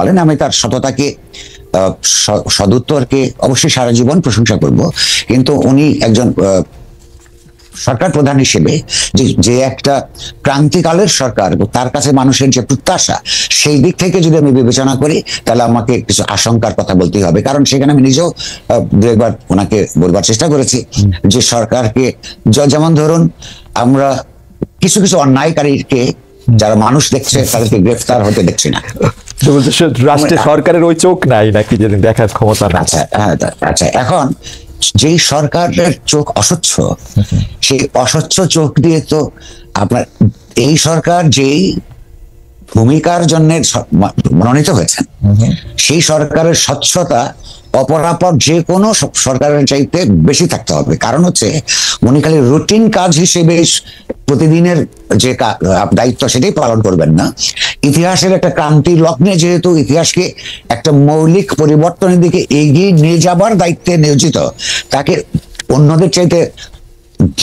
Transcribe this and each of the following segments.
বলেন। আমি তার সততাকে, সদুত্তরকে অবশ্যই সারা জীবন প্রশংসা করব, কিন্তু উনি একজন সরকার প্রধান হিসেবে যে একটা ক্রান্তিকালের সরকার, তার কাছে মানুষের যে প্রত্যাশা, সেই দিক থেকে যদি আমি বিবেচনা করি, তাহলে আমাকে কিছু আশঙ্কার কথা বলতেই হবে। কারণ সেখানে আমি নিজেও দু একবার ওনাকে বলবার চেষ্টা করেছি যে সরকারকে, যেমন ধরুন আমরা কিছু কিছু অন্যায়কারীকে যারা মানুষ দেখছে তাদেরকে গ্রেফতার হতে দেখছি না। রাষ্ট্রের সরকারের ওই চোখ নাই নাকি যে দেখার ক্ষমতা না? আচ্ছা, এখন যেই সরকারের চোখ অস্বচ্ছ, সেই অস্বচ্ছ চোখ দিয়ে তো আপনার এই সরকার যেই ভূমিকার জন্য মনোনীত হয়েছেন, সেই সরকারের স্বচ্ছতা অপরাপর যে কোনো সরকারের চাইতে বেশি থাকতে হবে। কারণ হচ্ছে উনি খালি রুটিন কাজ হিসেবে প্রতিদিনের যে দায়িত্ব সেটাই পালন করবেন না, ইতিহাসের একটা ক্রান্তি লগ্নে যেহেতু ইতিহাসকে একটা মৌলিক পরিবর্তনের দিকে এগিয়ে নিয়ে যাবার দায়িত্বে নিয়োজিত, তাকে অন্যদের চাইতে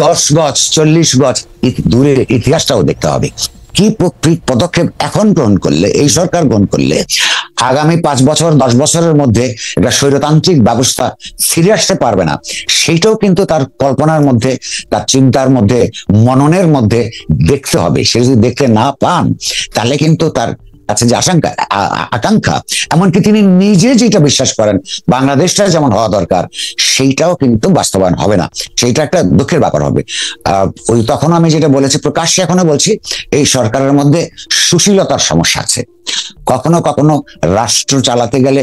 10 গজ 40 গজ দূরে ইতিহাসটাও দেখতে হবে। কি পদক্ষেপ এখন গ্রহণ করলে, এই সরকার গ্রহণ করলে আগামী 5 বছর 10 বছরের মধ্যে একটা স্বৈরতান্ত্রিক ব্যবস্থা ফিরে আসতে পারবে না, সেইটাও কিন্তু তার কল্পনার মধ্যে, তার চিন্তার মধ্যে, মননের মধ্যে দেখতে হবে। সে যদি দেখতে না পান, তাহলে কিন্তু তার কাছে যে আকাঙ্ক্ষা, এমনকি তিনি নিজে যেটা বিশ্বাস করেন বাংলাদেশটা যেমন হওয়া দরকার, সেইটাও কিন্তু বাস্তবায়ন হবে না। সেইটা একটা দুঃখের ব্যাপার হবে। ওই তখন আমি যেটা বলেছি, প্রকাশ্যে এখনো বলছি, এই সরকারের মধ্যে সুশীলতার সমস্যা আছে। কখনো কখনো রাষ্ট্র চালাতে গেলে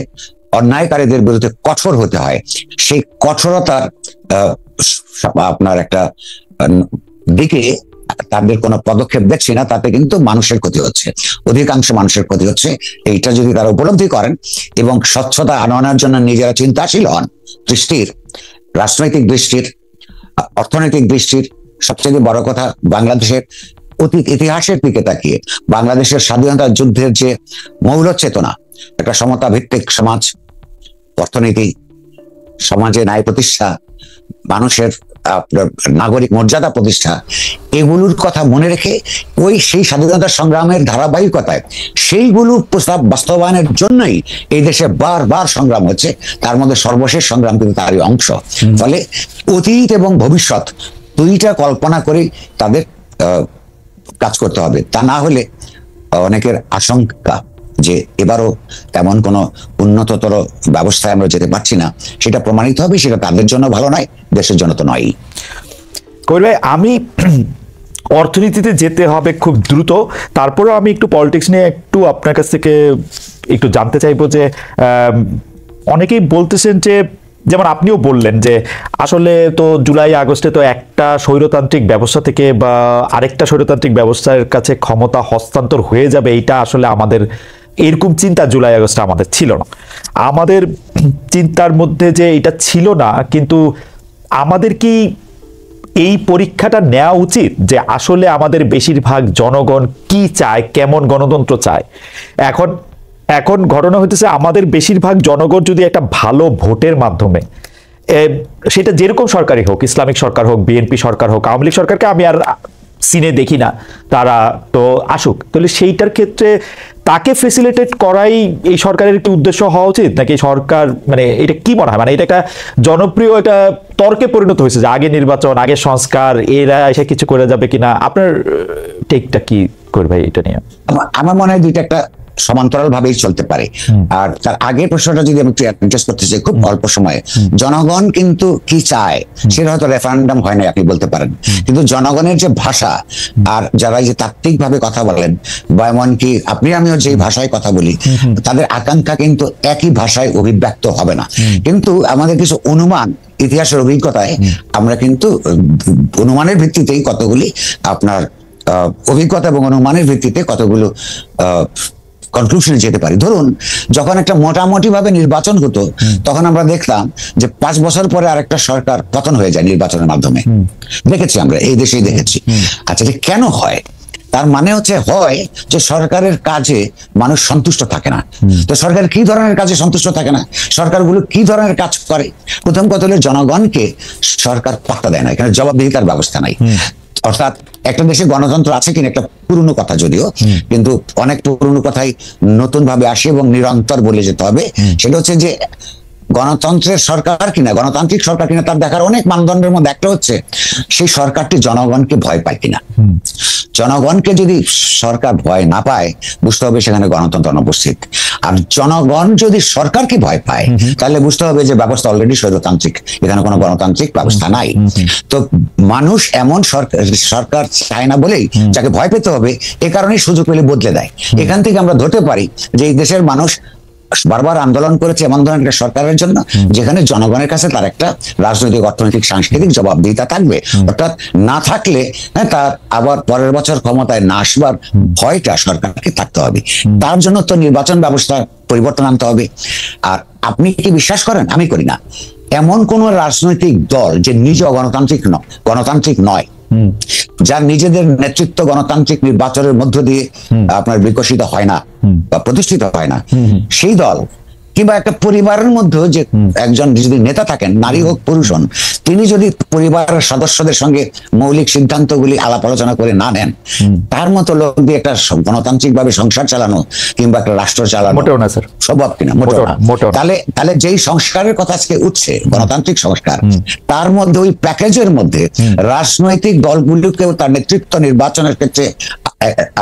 অন্যায়কারীদের বিরুদ্ধে কঠোর হতে হয়। সেই কঠোরতার আপনার একটা দিকে তাদের কোনো পদক্ষেপ দেখছি না, তাতে কিন্তু মানুষের ক্ষতি হচ্ছে, অধিকাংশ মানুষের ক্ষতি হচ্ছে। এইটা যদি তারা উপলব্ধি করেন এবং স্বচ্ছতা আনানোর জন্য নিজেরা চিন্তাশীল হন, দৃষ্টির, রাজনৈতিক দৃষ্টির, অর্থনৈতিক দৃষ্টির, সবচেয়ে বড় কথা বাংলাদেশের অতীত ইতিহাসের দিকে তাকিয়ে বাংলাদেশের স্বাধীনতা যুদ্ধের যে মৌল চেতনা, একটা সমতা ভিত্তিক সমাজ, অর্থনীতি, সমাজে ন্যায় প্রতিষ্ঠা, মানুষের নাগরিক মর্যাদা প্রতিষ্ঠা, এগুলোর কথা মনে রেখে সেই স্বাধীনতা সংগ্রামের ধারাবাহিকতায় সেইগুলো প্রস্তাব বাস্তবায়নের জন্যই এই দেশে বারবার সংগ্রাম হচ্ছে। তার মধ্যে সর্বশেষ সংগ্রাম কিন্তু তারই অংশ। ফলে অতীত এবং ভবিষ্যৎ দুইটা কল্পনা করে তাদের কাজ করতে হবে। তা না হলে অনেকের আশঙ্কা যে এবারও তেমন কোনো উন্নততর ব্যবস্থায় আমরা যেতে পারছি না, সেটা প্রমাণিত হবে। সেটা তাদের জন্য ভালো নয়, দেশের জন্য তো নয়। কবির ভাই, আমি অর্থনীতিতে যেতে হবে খুব দ্রুত, তারপরে আমি একটু পলিটিক্স নিয়ে একটু আপনার কাছ থেকে একটু জানতে চাইবো যে অনেকেই বলতেছেন যে, যেমন আপনিও বললেন যে আসলে তো জুলাই আগস্টে তো একটা স্বৈরতান্ত্রিক ব্যবস্থা থেকে বা আরেকটা স্বৈরতান্ত্রিক ব্যবস্থার কাছে ক্ষমতা হস্তান্তর হয়ে যাবে, এইটা আসলে আমাদের এরকম চিন্তা জুলাই আগস্টে আমাদের ছিল না। আমাদের চিন্তার মধ্যে যে এটা ছিল না, কিন্তু আমাদের কি এই পরীক্ষাটা নেওয়া উচিত যে আসলে আমাদের বেশিরভাগ জনগণ কি চায়, কেমন গণতন্ত্র চায়? এখন ঘটনা হইতেছে, আমাদের বেশিরভাগ জনগণ যদি একটা ভালো ভোটের মাধ্যমে, সেটা যেরকম সরকারই হোক, ইসলামিক সরকার হোক, বিএনপি সরকার হোক, আওয়ামী লীগ সরকারকে আমি আর সিনে দেখি না, তারা তো আসুক, তাহলে সেইটার ক্ষেত্রে তাকে ফেসিলিটেট করাই এই সরকারের কি উদ্দেশ্য হওয়া উচিত? নাকি সরকার, মানে এটা কি মনে হয়, মানে এটা একটা জনপ্রিয় একটা তর্কে পরিণত হয়েছে যে আগে নির্বাচন, আগে সংস্কার, এরা এসে কিছু করে যাবে কিনা? আপনার টেকটা কি করবে ভাই এটা নিয়ে? আমার মনে হয় দুইটা একটা সমান্তরাল ভাবেই চলতে পারে। আর তার আগের প্রশ্নটা যদি আমি একটু অ্যাড্রেস করতে চাই খুব অল্প সময়ে, জনগণ কিন্তু কি চায় সেটা হয়তো রেফারেন্ডাম হয় না আপনি বলতে পারেন, কিন্তু জনগণের যে ভাষা, আর যারা যে তাত্ত্বিক ভাবে কথা বলেন বা এমনকি আপনি আমিও যে ভাষায় কথা বলি, তাদের আকাঙ্ক্ষা কিন্তু একই ভাষায় অভিব্যক্ত হবে না। কিন্তু আমাদের কিছু অনুমান, ইতিহাসের অভিজ্ঞতায় আমরা কিন্তু অনুমানের ভিত্তিতেই কতগুলি আপনার অভিজ্ঞতা এবং অনুমানের ভিত্তিতে কতগুলো কনক্লুশনে যেতে পারি। ধরুন, যখন একটা মোটামুটি ভাবে নির্বাচন হতো, তখন আমরা দেখতাম যে 5 বছর পরে আরেকটা সরকার পতন হয়ে যায় নির্বাচনের মাধ্যমে। দেখেছি, আমরা এই দেশেই দেখেছি। আচ্ছা, এটা কেন হয়? তার মানে হচ্ছে হয় যে সরকারের কাজে মানুষ সন্তুষ্ট থাকে না। তো সরকার কি ধরনের কাজে সন্তুষ্ট থাকে না, সরকারগুলো কি ধরনের কাজ করে? প্রথম কথা হলো জনগণকে সরকার পাত্তা দেয় না, এখানে জবাবদিহিতার ব্যবস্থা নাই। অর্থাৎ একটা দেশে গণতন্ত্র আছে কিনা একটা পুরনো কথা যদিও, কিন্তু অনেক পুরনো কথাই নতুন ভাবে আসে এবং নিরন্তর বলে যেতে হবে। সেটা হচ্ছে যে গণতন্ত্রের সরকার কিনা, গণতান্ত্রিক সরকার কিনা, তার দেখার অনেক মানদণ্ডের মধ্যে একটা হচ্ছে সেই সরকারটি জনগণকে ভয় পায় কিনা। জনগণকে যদি সরকার ভয় না পায়, বুঝতে হবে সেখানে গণতন্ত্র অনুপস্থিত। আর জনগণ যদি সরকারকে ভয় পায়, তাহলে বুঝতে হবে যে ব্যবস্থা অলরেডি স্বৈরতান্ত্রিক, এখানে কোনো গণতান্ত্রিক ব্যবস্থা নাই। তো মানুষ এমন সরকার চায় না বলেই যাকে ভয় পেতে হবে, এ কারণেই সুযোগ পেলে বদলে দেয়। এখান থেকে আমরা ধরতে পারি যে এই দেশের মানুষ বারবার আন্দোলন করেছে এমন ধরনের একটা সরকারের জন্য যেখানে জনগণের কাছে তার একটা রাজনৈতিক, অর্থনৈতিক, সাংস্কৃতিক জবাবদিহিতা থাকবে। অর্থাৎ না থাকলে তার আবার পরের বছর ক্ষমতায় না আসবার ভয়টা সরকারকে থাকতে হবে। তার জন্য তো নির্বাচন ব্যবস্থা পরিবর্তন আনতে হবে। আর আপনি কি বিশ্বাস করেন? আমি করি না এমন কোন রাজনৈতিক দল যে নিজ গণতান্ত্রিক নয়, যার নিজেদের নেতৃত্ব গণতান্ত্রিক নির্বাচনের মধ্য দিয়ে আপনার বিকশিত হয় না বা প্রতিষ্ঠিত হয় না, সেই দল কিংবা একটা পরিবারের মধ্যে যে একজন যদি নেতা থাকেন, নারী হোক পুরুষ হন, তিনি যদি পরিবারের সদস্যদের সঙ্গে মৌলিক সিদ্ধান্তগুলি আলাপ আলোচনা করে না নেন, তার মতো লোক দিয়ে একটা গণতান্ত্রিক ভাবে সংসার চালানো কিংবা একটা রাষ্ট্র চালানো সম্ভব কিনা? তাহলে যেই সংস্কারের কথা আজকে উঠছে, গণতান্ত্রিক সংস্কার, তার মধ্যে ওই প্যাকেজের মধ্যে রাজনৈতিক দলগুলিকেও তার নেতৃত্ব নির্বাচনের ক্ষেত্রে,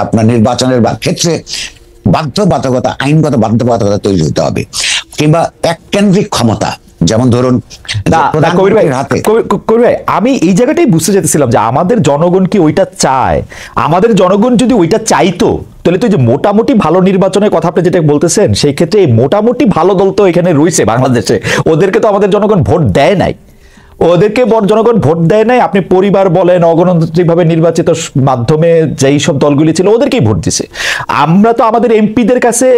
আপনার নির্বাচনের ক্ষেত্রে বাধ্যবাধকতা, আইনগত বাধ্যবাধকতা তৈরি হতে হবে। কিংবা এককেন্দ্রিক ক্ষমতা, যেমন ধরুন আমি এই জায়গাটাই বুঝতে যেতেছিলাম যে আমাদের জনগণ কি ওইটা চায়। আমাদের জনগণ যদি ওইটা চাইতো, তাহলে তো যে মোটামুটি ভালো নির্বাচনের কথা আপনি যেটা বলতেছেন, সেই ক্ষেত্রে মোটামুটি ভালো দল তো এখানে রয়েছে বাংলাদেশে, ওদেরকে তো আমাদের জনগণ ভোট দেয় নাই, ওদেরকে জনগণ ভোট দেয় নাই। আপনি পরিবার বলেন, অগণতান্ত্রিক ভাবে নির্বাচিত মাধ্যমে যেই সব দলগুলি ছিল ওদেরকেই ভোট দিছে। আমরা তো আমাদের এমপিদের কাছে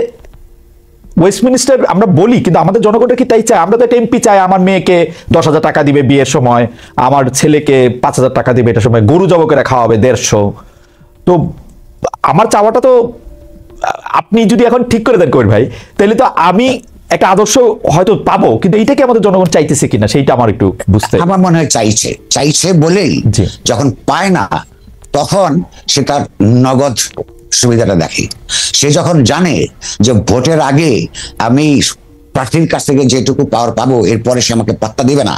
ওয়েস্টমিনিস্টার আমরা বলি, কিন্তু আমাদের জনগণটা কি তাই চায়? আমরা তো একটা এমপি চাই আমার মেয়েকে 10,000 টাকা দিবে বিয়ের সময়, আমার ছেলেকে 5,000 টাকা দিবে এটার সময়, গরু জব করে খাওয়াবে 150। তো আমার চাওয়াটা তো আপনি যদি এখন ঠিক করে দেন কবির ভাই, তাহলে তো আমি একটা আদর্শ হয়তো পাবো, কিন্তু এইটাকে আমাদের জনগণ চাইতেছে কিনা সেইটা আমার একটু বুঝতে। আমার মনে হয় চাইছে বলেই যখন পায় না, তখন সে তার নগদ সুবিধাটা দেখে। সে যখন জানে যে ভোটের আগে আমি প্রার্থীর কাছ থেকে যেটুকু পাওয়ার পাবো, এরপরে সে আমাকে পাত্তা দিবে না,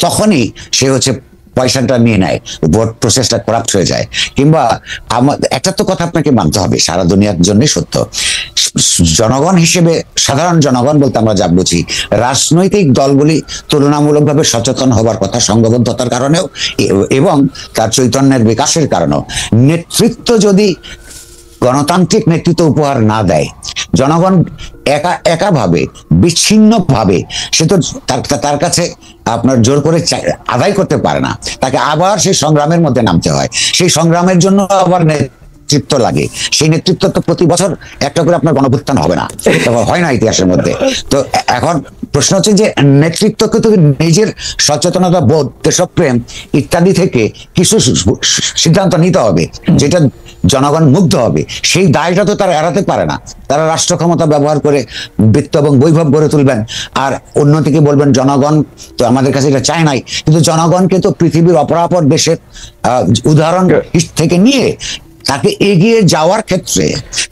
তখনই সে হচ্ছে পয়সাটা নিয়ে নেয়, ভোট প্রসেসটা করাপ্ট হয়ে যায়। কিংবা একটা তো কথা আপনাকে মানতে হবে, সারা দুনিয়ার জন্য সত্য, জনগণ হিসেবে, সাধারণ জনগণ বলতে আমরা যা বুঝি, রাজনৈতিক দলগুলি তুলনামূলকভাবে সচেতন হবার কথা, সংঘবদ্ধতার কারণেও এবং তার চৈতন্যের বিকাশের কারণেও। নেতৃত্ব যদি গণতান্ত্রিক নেতৃত্ব উপহার না দেয়, জনগণ একা ভাবে, বিচ্ছিন্ন ভাবে, সে তো তার কাছে আপনার জোর করে আদায় করতে পারে না, তাকে আবার সেই সংগ্রামের মধ্যে নামতে হয়। সেই সংগ্রামের জন্য আবার নেতৃত্ব লাগে। সেই নেতৃত্ব তো প্রতি বছর একটা করে আপনার গণভুত্থান হবে না, হয় না ইতিহাসের মধ্যে। তো এখন প্রশ্ন হচ্ছে যে নেতৃত্বকে তো নিজের সচেতনতা বোধ, দেশপ্রেম ইত্যাদি থেকে কিছু সিদ্ধান্ত নিতে হবে যেটা জনগণ মুগ্ধ হবে। সেই দায়টা তো তারা এড়াতে পারে না। তারা রাষ্ট্র ক্ষমতা ব্যবহার করে বৃত্ত এবং বৈভব গড়ে তুলবেন, আর অন্যদিকে বলবেন জনগণ তো আমাদের কাছে এটা চায় নাই। কিন্তু জনগণকে তো পৃথিবীর অপরাপর দেশের উদাহরণ থেকে নিয়ে তাকে এগিয়ে যাওয়ার ক্ষেত্রে,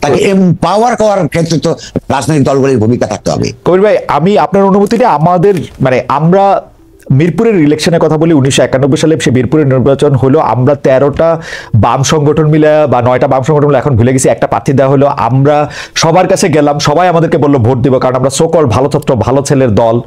তাকে এম্পাওয়ার করার ক্ষেত্রে তো রাজনৈতিক দলগুলির ভূমিকা থাকতে হবে। কবির ভাই, আমি আপনার অনুমতিতে আমাদের আমরা মিরপুরের ইলেকশনের কথা বলি। 1991 সালে সে মিরপুরের নির্বাচন হলো, আমরা 13টা বাম সংগঠন মিলে বা 9টা বাম সংগঠন মিলে, এখন ভুলে গেছি, একটা প্রার্থী দেওয়া হলো। আমরা সবার কাছে গেলাম, সবাই আমাদেরকে বললো ভোট দিব, কারণ আমরা সকল ভালো ছাত্র, ভালো ছেলের দল।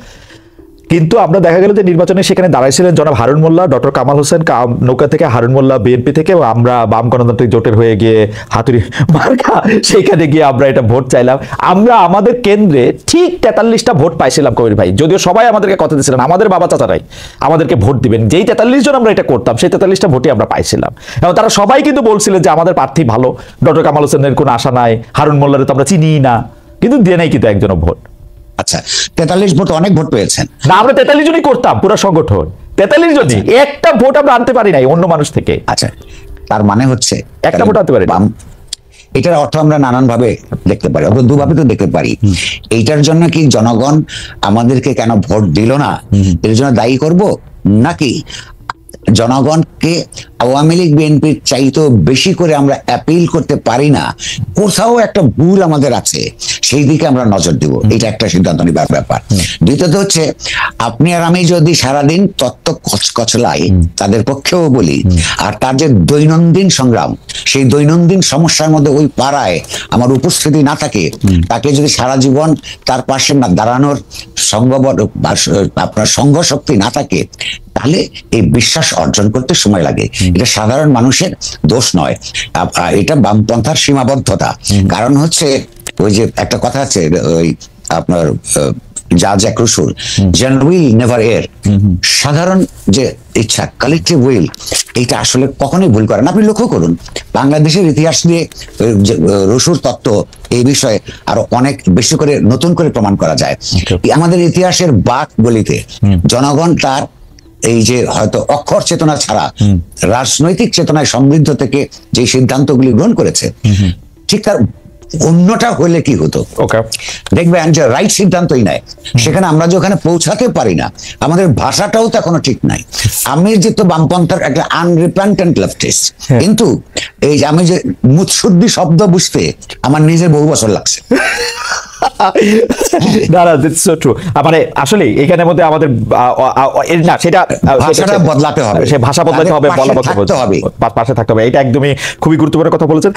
কিন্তু আমরা দেখা গেল যে নির্বাচনে সেখানে দাঁড়াইছিলেন জনাব হারুন মোল্লা, ডক্টর কামাল হোসেন নৌকা থেকে, হারুন মোল্লা বিএনপি থেকে, এবং আমরা বাম গণতান্ত্রিক জোটের হয়ে গিয়ে হাতুড়ি মার্কা, সেখানে গিয়ে আমরা এটা ভোট চাইলাম। আমরা আমাদের কেন্দ্রে ঠিক 43টা ভোট পাইছিলাম কবির ভাই, যদিও সবাই আমাদেরকে কথা দিয়েছিলেন, আমাদের বাবা চাচারাই আমাদেরকে ভোট দিবেন। যেই 43 জন আমরা এটা করতাম, সেই 43টা ভোটই আমরা পাইছিলাম। এবং তারা সবাই কিন্তু বলছিলেন যে আমাদের প্রার্থী ভালো, ডক্টর কামাল হোসেনের কোনো আশা নাই, হারুন মোল্লারে তো আমরা চিনি না, কিন্তু দিয়ে নাই কিন্তু একজনও ভোট। আচ্ছা, 43 ভোট, অনেক ভোট পেয়েছেন না? আমরা 43 জনই করতাম, পুরো সংগঠন 43 জনই, একটা ভোট আমরা আনতে পারি নাই অন্য মানুষ থেকে। আচ্ছা, তার মানে হচ্ছে একটা ভোট আনতে পারি। এটার অর্থ আমরা নানান ভাবে দেখতে পারি, অথবা দুভাবে তো দেখতে পারি। এইটার জন্য কি জনগণ আমাদেরকে কেন ভোট দিল না এর জন্য দায়ী করব, নাকি জনগণকে আওয়ামী লীগ বিএনপির চাইতেও বেশি করে আমরা অ্যাপিল করতে পারি না, কোথাও একটা ভুল আমাদের আছে, সেই দিকে আমরা নজর দেব। এটা একটা সিদ্ধান্ত নেবার ব্যাপার। দ্বিতীয়ত হচ্ছে, আপনি আর আমি যদি সারাদিন তত্ত্ব কচকচলাই তাদের পক্ষেও বলি, আর তার যে দৈনন্দিন সংগ্রাম, সেই দৈনন্দিন সমস্যার মধ্যে ওই পাড়ায় আমার উপস্থিতি না থাকে, তাকে যদি সারা জীবন তার পাশে না দাঁড়ানোর আপনার সংঘ শক্তি না থাকে, তাহলে এই বিশ্বাস অর্জন করতে সময় লাগে। এটা সাধারণ মানুষের দোষ নয়, এটা বামপন্থার সীমাবদ্ধতা। কারণ হচ্ছে ওই যে একটা কথা আছে, ওই আপনার জ্যাক রুসোর, জেনারেল উইল নেভার এর, সাধারণ যে ইচ্ছা, কালেকটিভ উইল, এটা আসলে কখনোই ভুল করে না। আপনি লক্ষ্য করুন, বাংলাদেশের ইতিহাস নিয়ে রুসোর তত্ত্ব এই বিষয়ে আরো অনেক বেশি করে নতুন করে প্রমাণ করা যায়। আমাদের ইতিহাসের বাক গলিতে জনগণ তার এই যে হয়তো অক্ষর চেতনা ছাড়া রাজনৈতিক চেতনায় সমৃদ্ধ থেকে যে সিদ্ধান্তগুলি গ্রহণ করেছে, ঠিক তার অন্যটা হলে কি হতো? দেখবেন যে রাইট সিদ্ধান্তই নাই, সেখানে আমরা যে ওখানে পৌঁছাতে পারি না, আমাদের ভাষাটাও তো এখনো ঠিক নাই। আমি যে তো বামপন্থার একটা আনরিপেন্টেন্ট লেফটিস্ট, কিন্তু এই যে আমি যে মুৎসুদ্দি শব্দ বুঝতে আমার নিজের বহু বছর লাগছে। মানে আসলে এখানের মধ্যে আমাদের না, সেটা ভাষাটা বদলাতে হবে, সে ভাষা বদলাতে হবে, বলা পাশে থাকতে হবে। পাশে থাকতে হবে। এটা একদমই খুবই গুরুত্বপূর্ণ কথা বলেছেন।